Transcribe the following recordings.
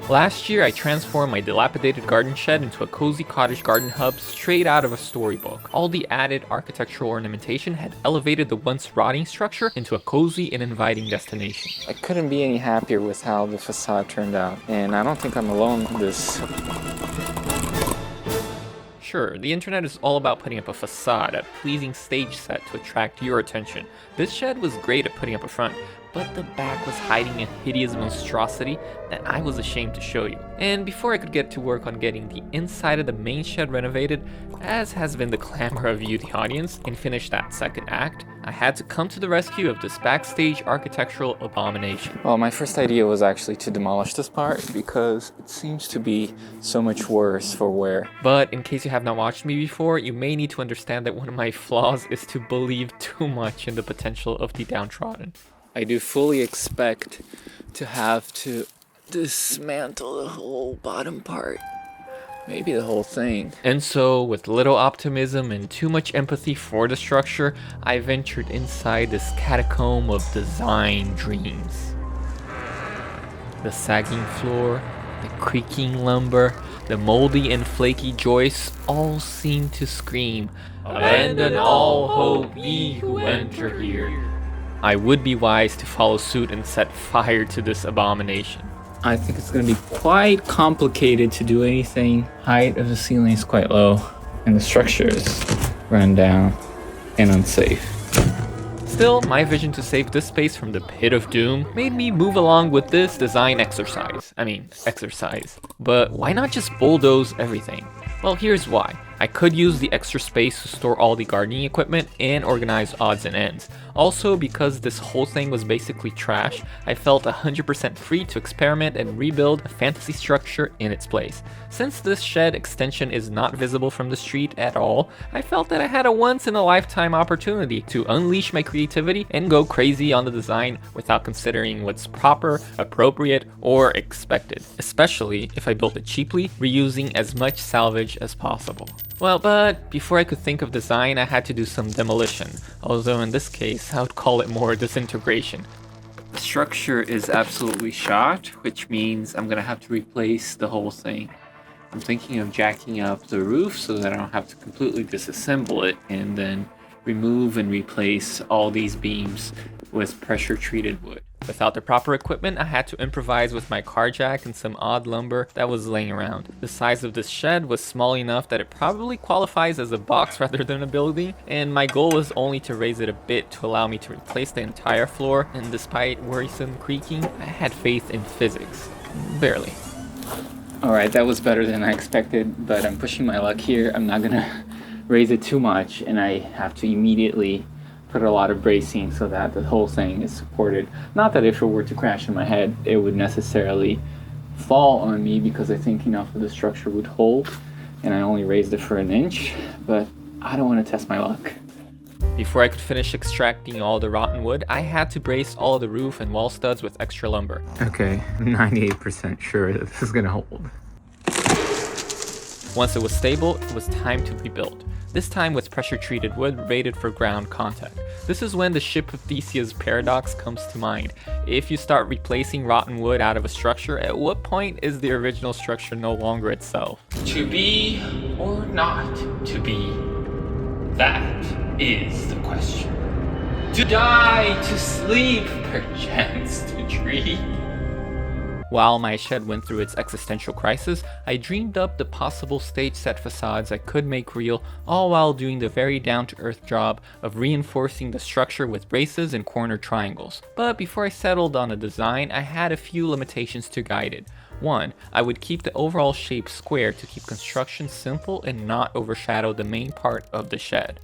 Last year, I transformed my dilapidated garden shed into a cozy cottage garden hub straight out of a storybook. All the added architectural ornamentation had elevated the once rotting structure into a cozy and inviting destination. I couldn't be any happier with how the facade turned out, and I don't think I'm alone in this. Sure, the internet is all about putting up a facade, a pleasing stage set to attract your attention. This shed was great at putting up a front, but the back was hiding a hideous monstrosity that I was ashamed to show you. And before I could get to work on getting the inside of the main shed renovated, as has been the clamor of you, the audience, and finish that second act, I had to come to the rescue of this backstage architectural abomination. Well, my first idea was actually to demolish this part because it seems to be so much worse for wear. But in case you have not watched me before, you may need to understand that one of my flaws is to believe too much in the potential of the downtrodden. I do fully expect to have to dismantle the whole bottom part. Maybe the whole thing. And so, with little optimism and too much empathy for the structure, I ventured inside this catacomb of design dreams. The sagging floor, the creaking lumber, the moldy and flaky joists all seem to scream, "Abandon all hope, ye who enter here." I would be wise to follow suit and set fire to this abomination. I think it's going to be quite complicated to do anything. Height of the ceiling is quite low, and the structure is run down and unsafe. Still, my vision to save this space from the pit of doom made me move along with this design exercise. But why not just bulldoze everything? Well, here's why. I could use the extra space to store all the gardening equipment and organize odds and ends. Also, because this whole thing was basically trash, I felt 100% free to experiment and rebuild a fantasy structure in its place. Since this shed extension is not visible from the street at all, I felt that I had a once-in-a-lifetime opportunity to unleash my creativity and go crazy on the design without considering what's proper, appropriate, or expected. Especially if I built it cheaply, reusing as much salvage as possible. Well, but before I could think of design, I had to do some demolition, although in this case, I would call it more disintegration. The structure is absolutely shot, which means I'm gonna have to replace the whole thing. I'm thinking of jacking up the roof so that I don't have to completely disassemble it and then remove and replace all these beams with pressure-treated wood. Without the proper equipment, I had to improvise with my car jack and some odd lumber that was laying around. The size of this shed was small enough that it probably qualifies as a box rather than a building, and my goal was only to raise it a bit to allow me to replace the entire floor, and despite worrisome creaking, I had faith in physics. Barely. Alright, that was better than I expected, but I'm pushing my luck here. I'm not gonna raise it too much, and I have to immediately put a lot of bracing so that the whole thing is supported. Not that if it were to crash in my head, it would necessarily fall on me because I think enough of the structure would hold, and I only raised it for an inch, but I don't want to test my luck. Before I could finish extracting all the rotten wood, I had to brace all the roof and wall studs with extra lumber. Okay, I'm 98% sure that this is gonna hold. Once it was stable, it was time to rebuild. This time with pressure-treated wood rated for ground contact. This is when the ship of Theseus paradox comes to mind. If you start replacing rotten wood out of a structure, at what point is the original structure no longer itself? To be or not to be, that is the question. To die, to sleep, perchance to dream. While my shed went through its existential crisis, I dreamed up the possible stage set facades I could make real, all while doing the very down-to-earth job of reinforcing the structure with braces and corner triangles. But before I settled on a design, I had a few limitations to guide it. 1. I would keep the overall shape square to keep construction simple and not overshadow the main part of the shed.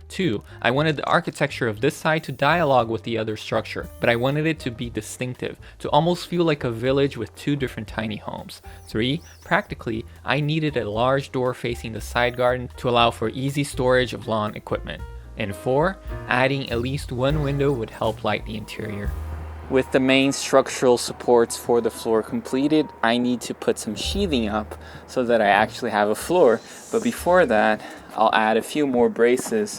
2. I wanted the architecture of this side to dialogue with the other structure, but I wanted it to be distinctive, to almost feel like a village with two different tiny homes. 3. Practically, I needed a large door facing the side garden to allow for easy storage of lawn equipment. And 4. Adding at least one window would help light the interior. With the main structural supports for the floor completed, I need to put some sheathing up so that I actually have a floor. But before that, I'll add a few more braces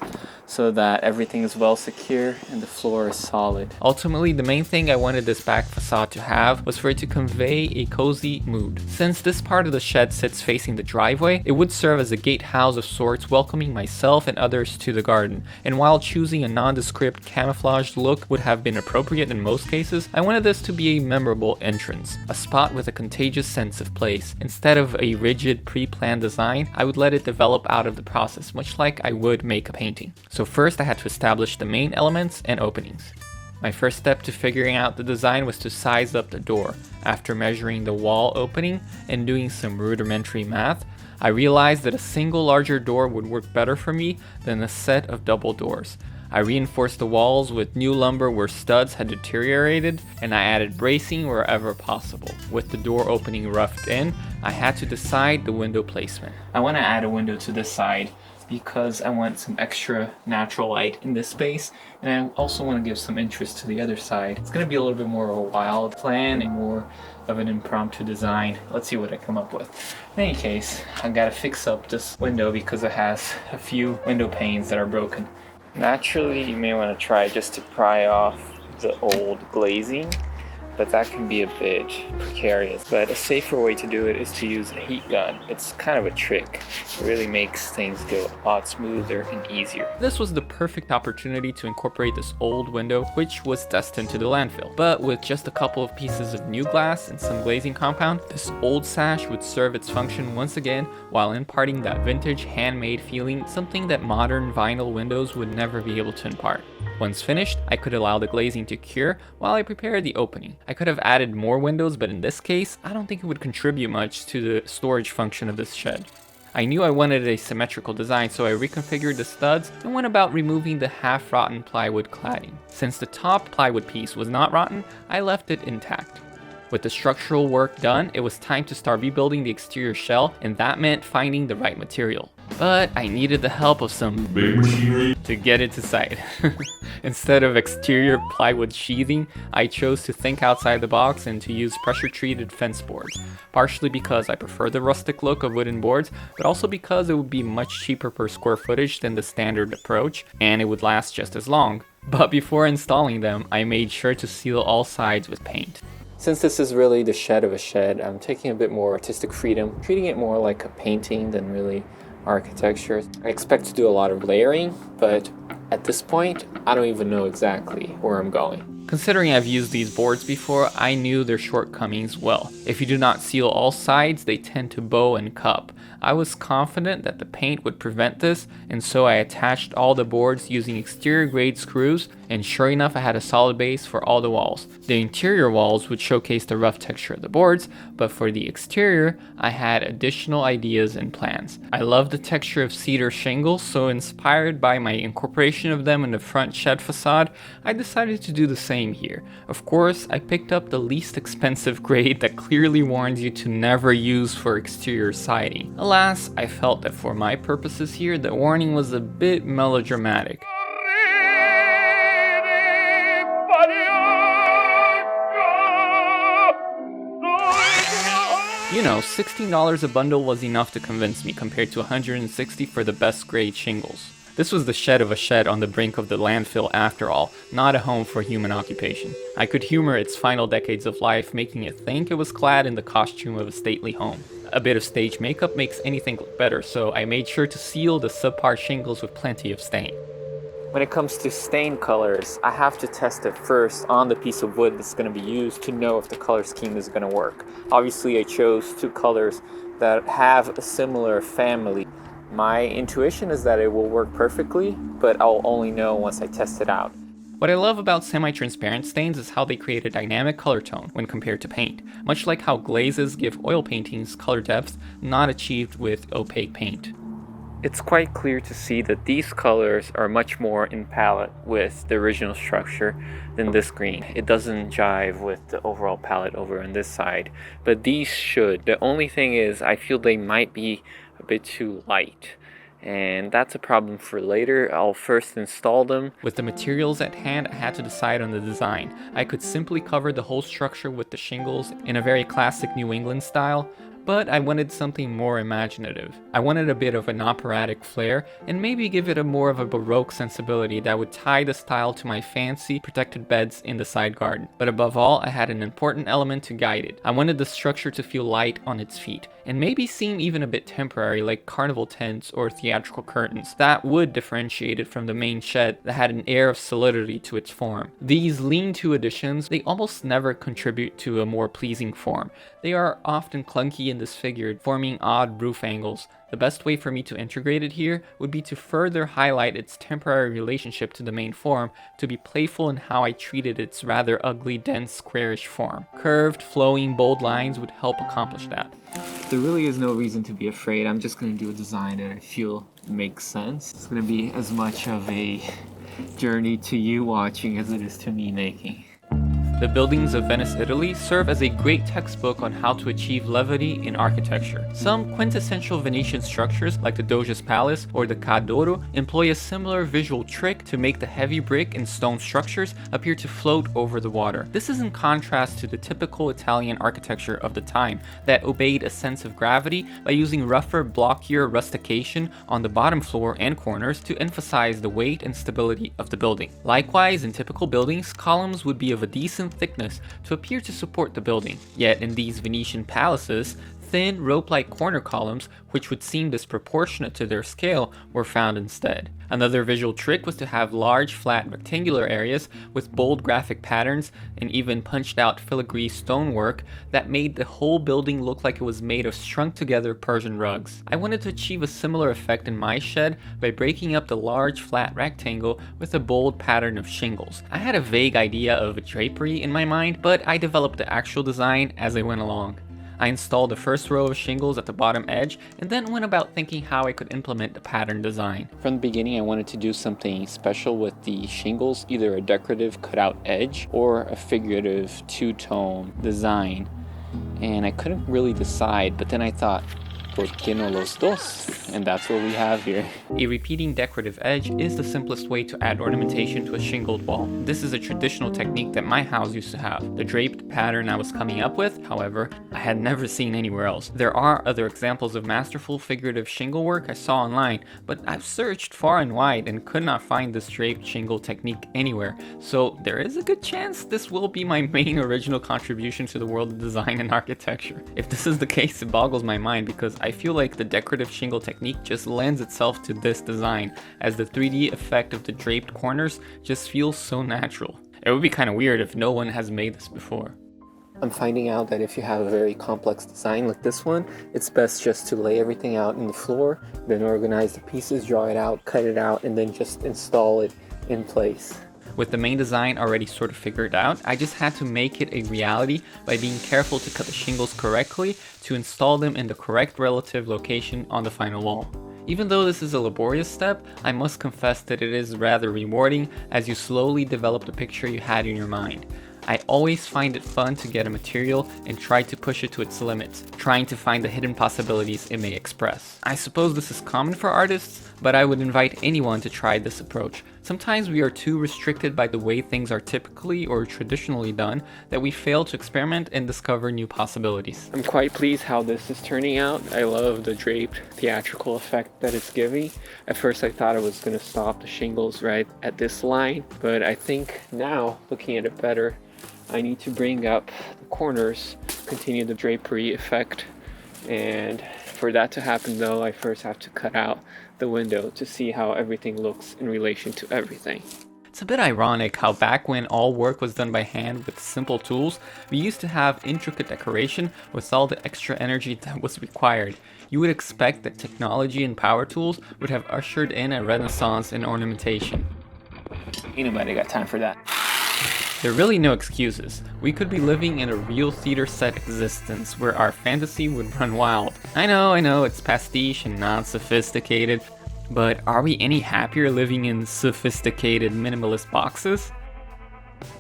so that everything is well secure and the floor is solid. Ultimately, the main thing I wanted this back facade to have was for it to convey a cozy mood. Since this part of the shed sits facing the driveway, it would serve as a gatehouse of sorts, welcoming myself and others to the garden. And while choosing a nondescript camouflaged look would have been appropriate in most cases, I wanted this to be a memorable entrance, a spot with a contagious sense of place. Instead of a rigid pre-planned design, I would let it develop out of the process, much like I would make a painting. So first I had to establish the main elements and openings. My first step to figuring out the design was to size up the door. After measuring the wall opening and doing some rudimentary math, I realized that a single larger door would work better for me than a set of double doors. I reinforced the walls with new lumber where studs had deteriorated, and I added bracing wherever possible. With the door opening roughed in, I had to decide the window placement. I want to add a window to this side because I want some extra natural light in this space, and I also want to give some interest to the other side. It's going to be a little bit more of a wild plan and more of an impromptu design. Let's see what I come up with. In any case, I've got to fix up this window because it has a few window panes that are broken. Naturally, you may want to try just to pry off the old glazing, but that can be a bit precarious. But a safer way to do it is to use a heat gun. It's kind of a trick. It really makes things go a lot smoother and easier. This was the perfect opportunity to incorporate this old window, which was destined to the landfill. But with just a couple of pieces of new glass and some glazing compound, this old sash would serve its function once again while imparting that vintage handmade feeling, something that modern vinyl windows would never be able to impart. Once finished, I could allow the glazing to cure while I prepared the opening. I could have added more windows, but in this case, I don't think it would contribute much to the storage function of this shed. I knew I wanted a symmetrical design, so I reconfigured the studs and went about removing the half-rotten plywood cladding. Since the top plywood piece was not rotten, I left it intact. With the structural work done, it was time to start rebuilding the exterior shell, and that meant finding the right material. But I needed the help of some big machinery to get it to site. Instead of exterior plywood sheathing, I chose to think outside the box and to use pressure-treated fence boards, partially because I prefer the rustic look of wooden boards, but also because it would be much cheaper per square footage than the standard approach, and it would last just as long. But before installing them, I made sure to seal all sides with paint. Since this is really the shed of a shed, I'm taking a bit more artistic freedom, treating it more like a painting than really architecture. I expect to do a lot of layering, but at this point, I don't even know exactly where I'm going. Considering I've used these boards before, I knew their shortcomings well. If you do not seal all sides, they tend to bow and cup. I was confident that the paint would prevent this, and so I attached all the boards using exterior grade screws, and sure enough I had a solid base for all the walls. The interior walls would showcase the rough texture of the boards, but for the exterior, I had additional ideas and plans. I love the texture of cedar shingles, so inspired by my incorporation of them in the front shed facade, I decided to do the same here. Of course, I picked up the least expensive grade that clearly warns you to never use for exterior siding. Alas, I felt that for my purposes here, the warning was a bit melodramatic. You know, $16 a bundle was enough to convince me compared to $160 for the best grade shingles. This was the shed of a shed on the brink of the landfill after all, not a home for human occupation. I could humor its final decades of life, making it think it was clad in the costume of a stately home. A bit of stage makeup makes anything look better, so I made sure to seal the subpar shingles with plenty of stain. When it comes to stain colors, I have to test it first on the piece of wood that's going to be used to know if the color scheme is going to work. Obviously, I chose two colors that have a similar family. My intuition is that it will work perfectly, but I'll only know once I test it out. What I love about semi-transparent stains is how they create a dynamic color tone when compared to paint, much like how glazes give oil paintings color depth not achieved with opaque paint. It's quite clear to see that these colors are much more in palette with the original structure than this green. It doesn't jive with the overall palette over on this side, but these should. The only thing is I feel they might be a bit too light, and that's a problem for later. I'll first install them. With the materials at hand, I had to decide on the design. I could simply cover the whole structure with the shingles in a very classic New England style, but I wanted something more imaginative. I wanted a bit of an operatic flair, and maybe give it a more of a Baroque sensibility that would tie the style to my fancy protected beds in the side garden. But above all, I had an important element to guide it. I wanted the structure to feel light on its feet, and maybe seem even a bit temporary, like carnival tents or theatrical curtains. That would differentiate it from the main shed that had an air of solidity to its form. These lean-to additions, they almost never contribute to a more pleasing form. They are often clunky and disfigured, forming odd roof angles. The best way for me to integrate it here would be to further highlight its temporary relationship to the main form, to be playful in how I treated its rather ugly, dense, squarish form. Curved, flowing, bold lines would help accomplish that. There really is no reason to be afraid. I'm just going to do a design that I feel makes sense. It's going to be as much of a journey to you watching as it is to me making. The buildings of Venice, Italy serve as a great textbook on how to achieve levity in architecture. Some quintessential Venetian structures, like the Doge's Palace or the Ca' d'Oro, employ a similar visual trick to make the heavy brick and stone structures appear to float over the water. This is in contrast to the typical Italian architecture of the time that obeyed a sense of gravity by using rougher, blockier rustication on the bottom floor and corners to emphasize the weight and stability of the building. Likewise, in typical buildings, columns would be of a decent thickness to appear to support the building. Yet in these Venetian palaces, thin rope-like corner columns, which would seem disproportionate to their scale, were found instead. Another visual trick was to have large, flat, rectangular areas with bold graphic patterns and even punched-out filigree stonework that made the whole building look like it was made of strung-together Persian rugs. I wanted to achieve a similar effect in my shed by breaking up the large, flat rectangle with a bold pattern of shingles. I had a vague idea of a drapery in my mind, but I developed the actual design as I went along. I installed the first row of shingles at the bottom edge and then went about thinking how I could implement the pattern design. From the beginning, I wanted to do something special with the shingles, either a decorative cutout edge or a figurative two-tone design. And I couldn't really decide, but then I thought, ¿por qué no los dos? And that's what we have here. A repeating decorative edge is the simplest way to add ornamentation to a shingled wall. This is a traditional technique that my house used to have. The draped pattern I was coming up with, however, I had never seen anywhere else. There are other examples of masterful figurative shingle work I saw online, but I've searched far and wide and could not find this draped shingle technique anywhere. So there is a good chance this will be my main original contribution to the world of design and architecture. If this is the case, it boggles my mind because I feel like the decorative shingle technique just lends itself to this design, as the 3D effect of the draped corners just feels so natural. It would be kind of weird if no one has made this before. I'm finding out that if you have a very complex design like this one, it's best just to lay everything out on the floor, then organize the pieces, draw it out, cut it out, and then just install it in place. With the main design already sort of figured out, I just had to make it a reality by being careful to cut the shingles correctly to install them in the correct relative location on the final wall. Even though this is a laborious step, I must confess that it is rather rewarding as you slowly develop the picture you had in your mind. I always find it fun to get a material and try to push it to its limits, trying to find the hidden possibilities it may express. I suppose this is common for artists, but I would invite anyone to try this approach. Sometimes we are too restricted by the way things are typically or traditionally done that we fail to experiment and discover new possibilities. I'm quite pleased how this is turning out. I love the draped theatrical effect that it's giving. At first I thought I was going to stop the shingles right at this line, but I think now, looking at it better, I need to bring up the corners, continue the drapery effect, and for that to happen though, I first have to cut out the window to see how everything looks in relation to everything. It's a bit ironic how back when all work was done by hand with simple tools, we used to have intricate decoration with all the extra energy that was required. You would expect that technology and power tools would have ushered in a renaissance in ornamentation. Ain't nobody got time for that. There are really no excuses. We could be living in a real theater set existence where our fantasy would run wild. I know, it's pastiche and non-sophisticated, but are we any happier living in sophisticated minimalist boxes?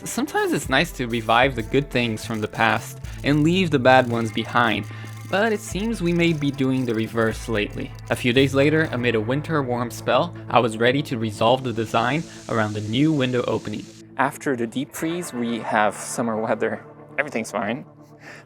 Sometimes it's nice to revive the good things from the past and leave the bad ones behind, but it seems we may be doing the reverse lately. A few days later, amid a winter warm spell, I was ready to resolve the design around the new window opening. After the deep freeze, we have summer weather. Everything's fine,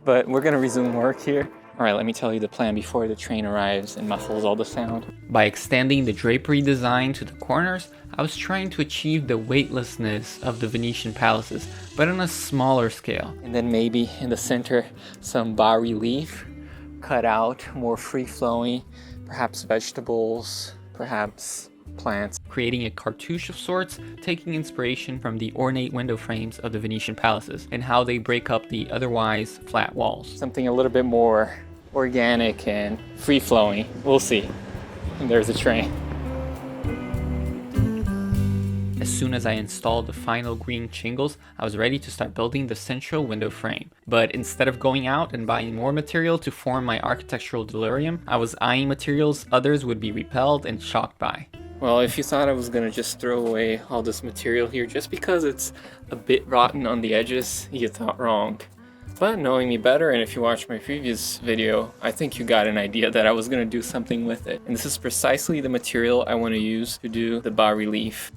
but we're gonna resume work here. Alright, let me tell you the plan before the train arrives and muffles all the sound. By extending the drapery design to the corners, I was trying to achieve the weightlessness of the Venetian palaces, but on a smaller scale. And then maybe in the center, some bas-relief, cut out, more free-flowing, perhaps vegetables, perhaps plants. Creating a cartouche of sorts, taking inspiration from the ornate window frames of the Venetian palaces and how they break up the otherwise flat walls. Something a little bit more organic and free-flowing. We'll see. And there's a train. As soon as I installed the final green shingles, I was ready to start building the central window frame. But instead of going out and buying more material to form my architectural delirium, I was eyeing materials others would be repelled and shocked by. Well, if you thought I was gonna just throw away all this material here just because it's a bit rotten on the edges, you thought wrong. But knowing me better, and if you watched my previous video, I think you got an idea that I was gonna do something with it. And this is precisely the material I want to use to do the bas-relief.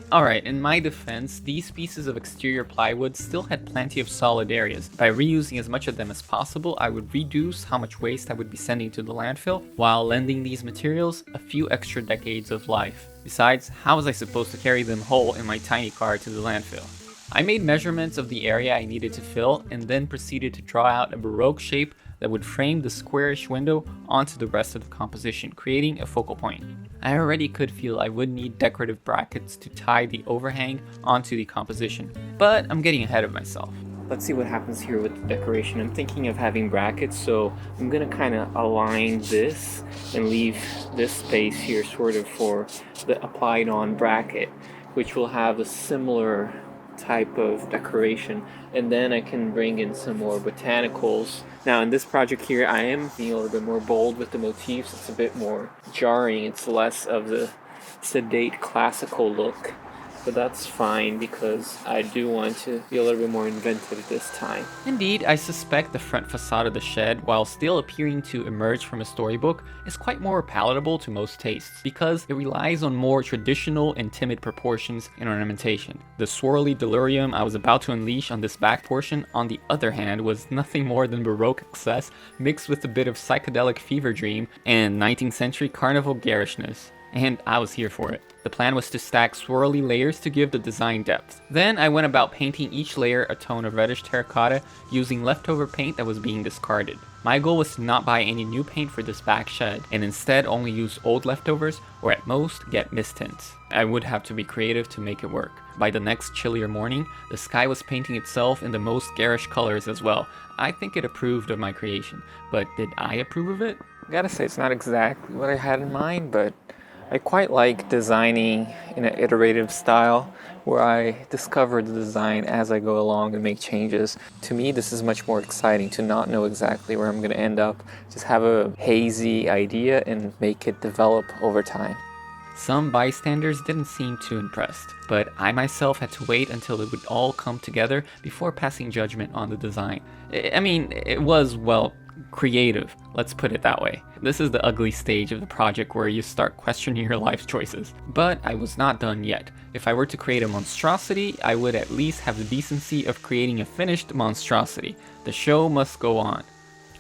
Alright, in my defense, these pieces of exterior plywood still had plenty of solid areas. By reusing as much of them as possible, I would reduce how much waste I would be sending to the landfill, while lending these materials a few extra decades of life. Besides, how was I supposed to carry them whole in my tiny car to the landfill? I made measurements of the area I needed to fill, and then proceeded to draw out a Baroque shape that would frame the squarish window onto the rest of the composition, creating a focal point. I already could feel I would need decorative brackets to tie the overhang onto the composition, but I'm getting ahead of myself. Let's see what happens here with the decoration. I'm thinking of having brackets, so I'm gonna kind of align this and leave this space here sort of for the applied on bracket, which will have a similar type of decoration, and then I can bring in some more botanicals. Now in this project here, I am being a little bit more bold with the motifs. It's a bit more jarring. It's less of the sedate classical look, but that's fine because I do want to be a little bit more inventive this time. Indeed, I suspect the front facade of the shed, while still appearing to emerge from a storybook, is quite more palatable to most tastes, because it relies on more traditional and timid proportions and ornamentation. The swirly delirium I was about to unleash on this back portion, on the other hand, was nothing more than Baroque excess mixed with a bit of psychedelic fever dream and 19th century carnival garishness. And I was here for it. The plan was to stack swirly layers to give the design depth. Then I went about painting each layer a tone of reddish terracotta using leftover paint that was being discarded. My goal was to not buy any new paint for this back shed, and instead only use old leftovers, or at most get mist tints. I would have to be creative to make it work. By the next chillier morning, the sky was painting itself in the most garish colors as well. I think it approved of my creation, but did I approve of it? I gotta say, it's not exactly what I had in mind, but I quite like designing in an iterative style where I discover the design as I go along and make changes. To me, this is much more exciting to not know exactly where I'm going to end up, just have a hazy idea and make it develop over time. Some bystanders didn't seem too impressed, but I myself had to wait until it would all come together before passing judgment on the design. I mean, it was, well, creative, let's put it that way. This is the ugly stage of the project where you start questioning your life choices. But I was not done yet. If I were to create a monstrosity, I would at least have the decency of creating a finished monstrosity. The show must go on.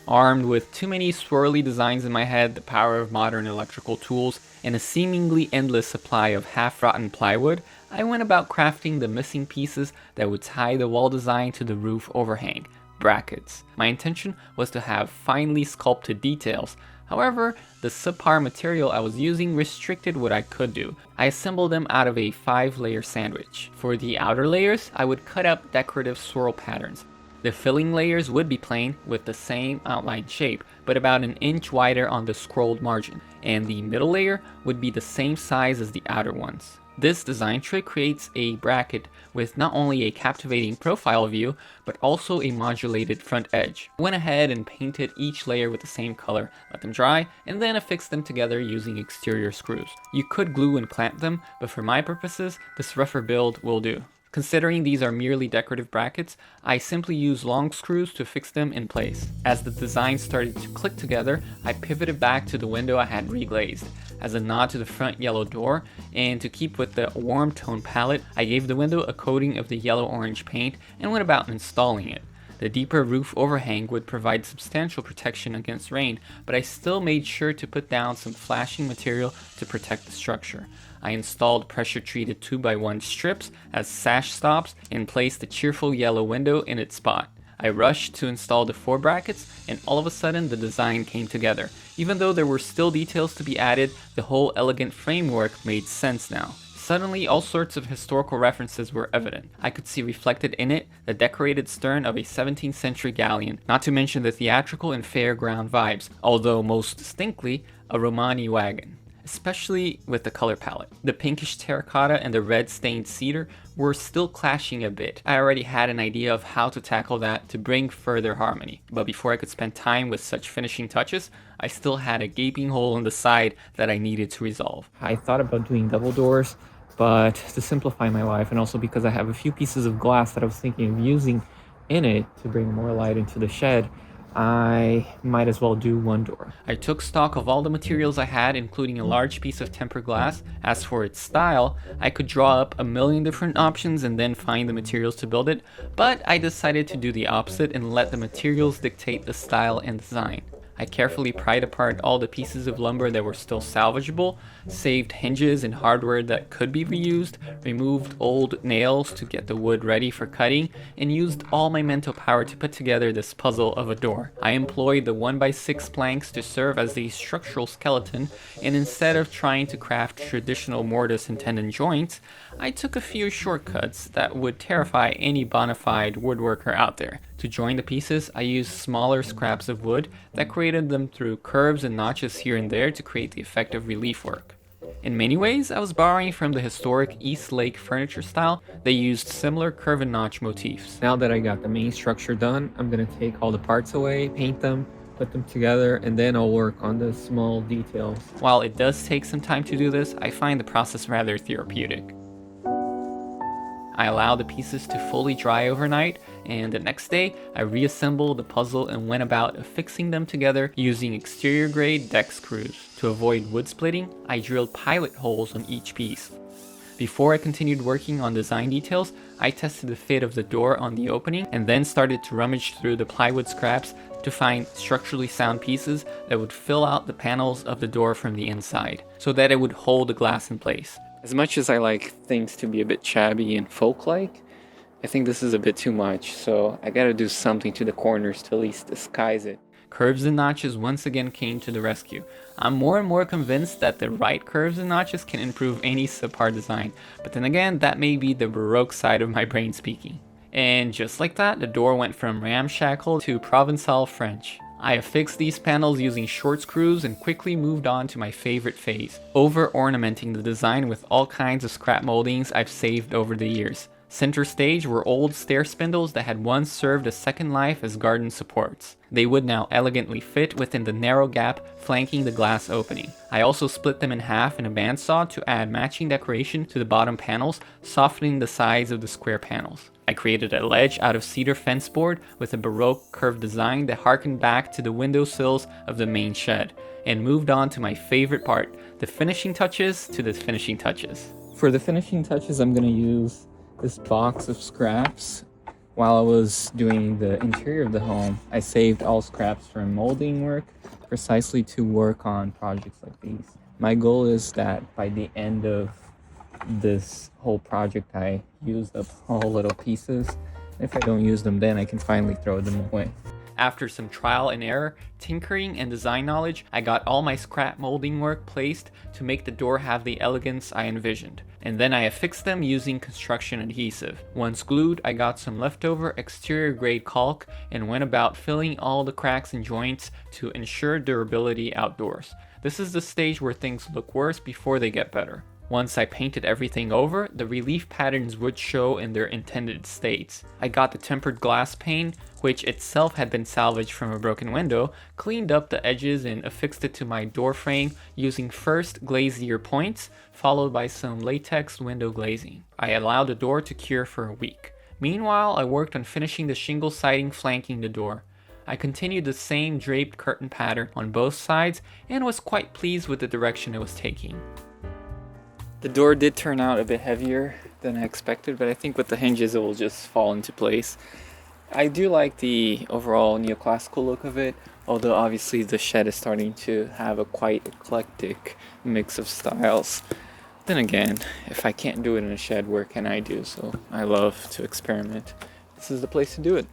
Armed with too many swirly designs in my head, the power of modern electrical tools, and a seemingly endless supply of half-rotten plywood, I went about crafting the missing pieces that would tie the wall design to the roof overhang. Brackets. My intention was to have finely sculpted details. However, the subpar material I was using restricted what I could do. I assembled them out of a 5-layer sandwich. For the outer layers, I would cut up decorative swirl patterns. The filling layers would be plain with the same outline shape, but about an inch wider on the scrolled margin, and the middle layer would be the same size as the outer ones. This design trick creates a bracket with not only a captivating profile view, but also a modulated front edge. I went ahead and painted each layer with the same color, let them dry, and then affixed them together using exterior screws. You could glue and clamp them, but for my purposes, this rougher build will do. Considering these are merely decorative brackets, I simply used long screws to fix them in place. As the design started to click together, I pivoted back to the window I had reglazed. As a nod to the front yellow door, and to keep with the warm tone palette, I gave the window a coating of the yellow-orange paint and went about installing it. The deeper roof overhang would provide substantial protection against rain, but I still made sure to put down some flashing material to protect the structure. I installed pressure-treated 2x1 strips as sash stops and placed the cheerful yellow window in its spot. I rushed to install the 4 brackets, and all of a sudden the design came together. Even though there were still details to be added, the whole elegant framework made sense now. Suddenly, all sorts of historical references were evident. I could see reflected in it the decorated stern of a 17th century galleon, not to mention the theatrical and fairground vibes, although most distinctly, a Romani wagon. Especially with the color palette. The pinkish terracotta and the red stained cedar were still clashing a bit. I already had an idea of how to tackle that to bring further harmony, but before I could spend time with such finishing touches, I still had a gaping hole in the side that I needed to resolve. I thought about doing double doors, but to simplify my life, and also because I have a few pieces of glass that I was thinking of using in it to bring more light into the shed, I might as well do one door. I took stock of all the materials I had, including a large piece of tempered glass. As for its style, I could draw up a million different options and then find the materials to build it, but I decided to do the opposite and let the materials dictate the style and design. I carefully pried apart all the pieces of lumber that were still salvageable, saved hinges and hardware that could be reused, removed old nails to get the wood ready for cutting, and used all my mental power to put together this puzzle of a door. I employed the 1x6 planks to serve as the structural skeleton, and instead of trying to craft traditional mortise and tenon joints, I took a few shortcuts that would terrify any bona fide woodworker out there. To join the pieces, I used smaller scraps of wood that created them through curves and notches here and there to create the effect of relief work. In many ways, I was borrowing from the historic East Lake furniture style that used similar curve and notch motifs. Now that I got the main structure done, I'm going to take all the parts away, paint them, put them together, and then I'll work on the small details. While it does take some time to do this, I find the process rather therapeutic. I allow the pieces to fully dry overnight, and the next day I reassembled the puzzle and went about affixing them together using exterior grade deck screws. To avoid wood splitting, I drilled pilot holes on each piece. Before I continued working on design details, I tested the fit of the door on the opening and then started to rummage through the plywood scraps to find structurally sound pieces that would fill out the panels of the door from the inside, so that it would hold the glass in place. As much as I like things to be a bit shabby and folk-like, I think this is a bit too much, so I gotta do something to the corners to at least disguise it. Curves and notches once again came to the rescue. I'm more and more convinced that the right curves and notches can improve any subpar design, but then again, that may be the Baroque side of my brain speaking. And just like that, the door went from ramshackle to Provençal French. I affixed these panels using short screws and quickly moved on to my favorite phase, over-ornamenting the design with all kinds of scrap moldings I've saved over the years. Center stage were old stair spindles that had once served a second life as garden supports. They would now elegantly fit within the narrow gap flanking the glass opening. I also split them in half in a bandsaw to add matching decoration to the bottom panels, softening the sides of the square panels. I created a ledge out of cedar fence board with a Baroque curved design that harkened back to the windowsills of the main shed, and moved on to my favorite part, the finishing touches to the finishing touches. For the finishing touches, I'm going to use this box of scraps. While I was doing the interior of the home, I saved all scraps from molding work precisely to work on projects like these. My goal is that by the end of this whole project, I used up all little pieces. If I don't use them, then I can finally throw them away. After some trial and error, tinkering, and design knowledge, I got all my scrap molding work placed to make the door have the elegance I envisioned. And then I affixed them using construction adhesive. Once glued, I got some leftover exterior grade caulk and went about filling all the cracks and joints to ensure durability outdoors. This is the stage where things look worse before they get better. Once I painted everything over, the relief patterns would show in their intended states. I got the tempered glass pane, which itself had been salvaged from a broken window, cleaned up the edges and affixed it to my door frame using first glazier points, followed by some latex window glazing. I allowed the door to cure for a week. Meanwhile, I worked on finishing the shingle siding flanking the door. I continued the same draped curtain pattern on both sides and was quite pleased with the direction it was taking. The door did turn out a bit heavier than I expected, but I think with the hinges it will just fall into place. I do like the overall neoclassical look of it, although obviously the shed is starting to have a quite eclectic mix of styles. Then again, if I can't do it in a shed, where can I do? So I love to experiment. This is the place to do it.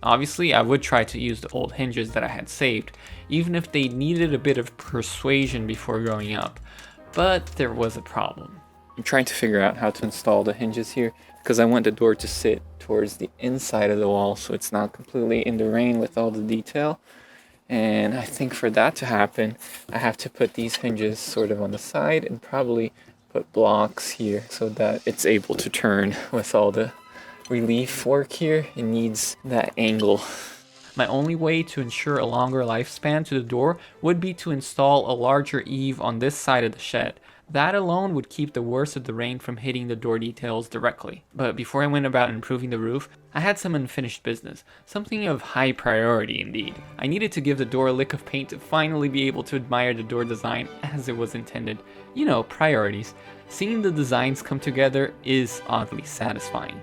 Obviously, I would try to use the old hinges that I had saved, even if they needed a bit of persuasion before going up. But there was a problem. I'm trying to figure out how to install the hinges here, because I want the door to sit towards the inside of the wall so it's not completely in the rain with all the detail. And I think for that to happen, I have to put these hinges sort of on the side and probably put blocks here so that it's able to turn with all the relief work here. It needs that angle. My only way to ensure a longer lifespan to the door would be to install a larger eave on this side of the shed. That alone would keep the worst of the rain from hitting the door details directly. But before I went about improving the roof, I had some unfinished business, something of high priority indeed. I needed to give the door a lick of paint to finally be able to admire the door design as it was intended. You know, priorities. Seeing the designs come together is oddly satisfying.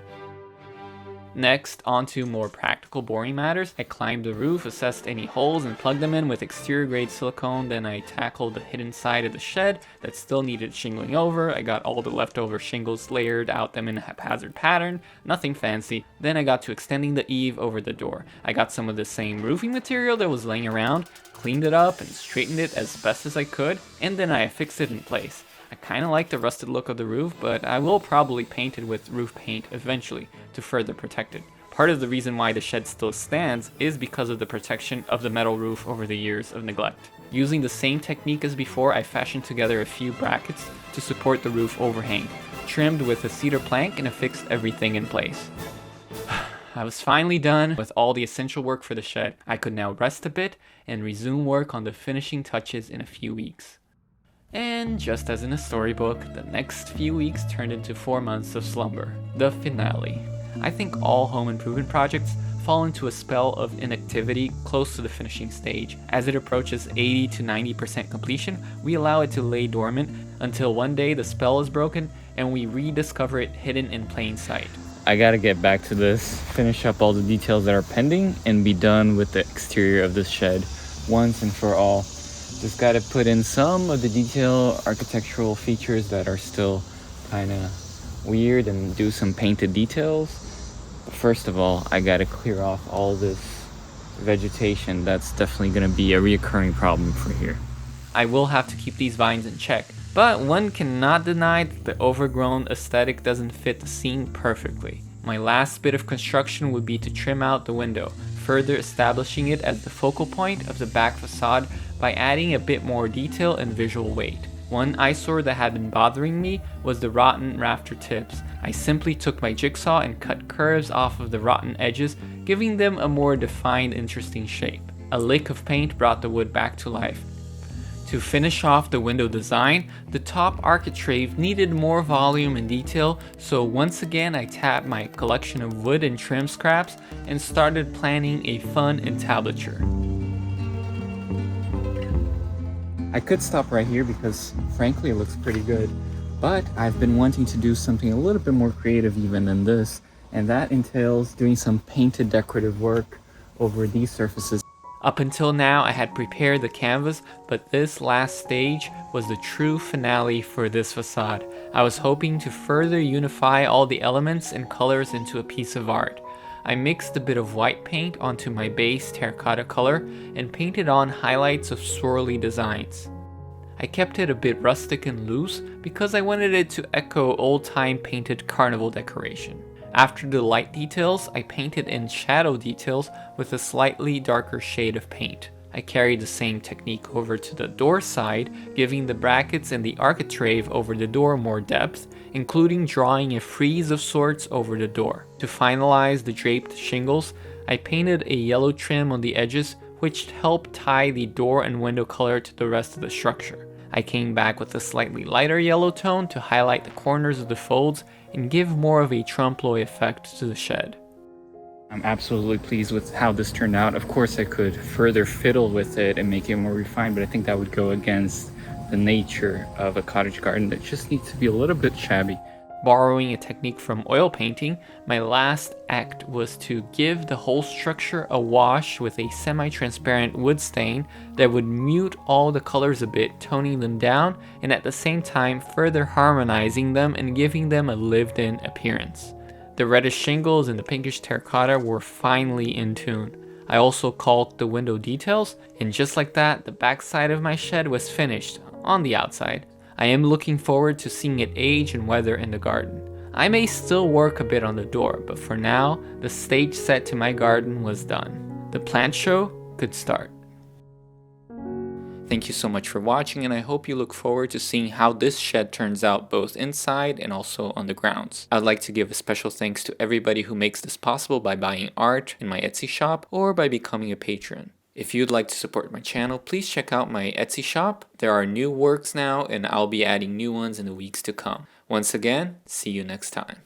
Next, on to more practical boring matters. I climbed the roof, assessed any holes, and plugged them in with exterior grade silicone. Then I tackled the hidden side of the shed that still needed shingling over. I got all the leftover shingles layered out them in a haphazard pattern, nothing fancy. Then I got to extending the eave over the door. I got some of the same roofing material that was laying around, cleaned it up and straightened it as best as I could, and then I fixed it in place. I kinda like the rusted look of the roof, but I will probably paint it with roof paint eventually to further protect it. Part of the reason why the shed still stands is because of the protection of the metal roof over the years of neglect. Using the same technique as before, I fashioned together a few brackets to support the roof overhang, trimmed with a cedar plank, and affixed everything in place. I was finally done with all the essential work for the shed. I could now rest a bit and resume work on the finishing touches in a few weeks. And just as in a storybook, the next few weeks turned into 4 months of slumber. The finale. I think all home improvement projects fall into a spell of inactivity close to the finishing stage. As it approaches 80 to 90% completion, we allow it to lay dormant until one day the spell is broken and we rediscover it hidden in plain sight. I gotta get back to this, finish up all the details that are pending, and be done with the exterior of this shed once and for all. Just gotta put in some of the detail architectural features that are still kinda weird and do some painted details. But first of all, I gotta clear off all this vegetation. That's definitely gonna be a reoccurring problem for here. I will have to keep these vines in check, but one cannot deny that the overgrown aesthetic doesn't fit the scene perfectly. My last bit of construction would be to trim out the window, further establishing it as the focal point of the back facade by adding a bit more detail and visual weight. One eyesore that had been bothering me was the rotten rafter tips. I simply took my jigsaw and cut curves off of the rotten edges, giving them a more defined, interesting shape. A lick of paint brought the wood back to life. To finish off the window design, the top architrave needed more volume and detail, so once again I tapped my collection of wood and trim scraps and started planning a fun entablature. I could stop right here because frankly it looks pretty good, but I've been wanting to do something a little bit more creative even than this, and that entails doing some painted decorative work over these surfaces. Up until now I had prepared the canvas, but this last stage was the true finale for this facade. I was hoping to further unify all the elements and colors into a piece of art. I mixed a bit of white paint onto my base terracotta color and painted on highlights of swirly designs. I kept it a bit rustic and loose because I wanted it to echo old-time painted carnival decoration. After the light details, I painted in shadow details with a slightly darker shade of paint. I carried the same technique over to the door side, giving the brackets and the architrave over the door more depth, including drawing a frieze of sorts over the door. To finalize the draped shingles, I painted a yellow trim on the edges, which helped tie the door and window color to the rest of the structure. I came back with a slightly lighter yellow tone to highlight the corners of the folds and give more of a trompe-l'oeil effect to the shed. I'm absolutely pleased with how this turned out. Of course I could further fiddle with it and make it more refined, but I think that would go against the nature of a cottage garden that just needs to be a little bit shabby. Borrowing a technique from oil painting, my last act was to give the whole structure a wash with a semi-transparent wood stain that would mute all the colors a bit, toning them down, and at the same time further harmonizing them and giving them a lived-in appearance. The reddish shingles and the pinkish terracotta were finally in tune. I also caulked the window details, and just like that, the backside of my shed was finished on the outside. I am looking forward to seeing it age and weather in the garden. I may still work a bit on the door, but for now, the stage set to my garden was done. The plant show could start. Thank you so much for watching, and I hope you look forward to seeing how this shed turns out both inside and also on the grounds. I'd like to give a special thanks to everybody who makes this possible by buying art in my Etsy shop or by becoming a patron. If you'd like to support my channel, please check out my Etsy shop. There are new works now, and I'll be adding new ones in the weeks to come. Once again, see you next time.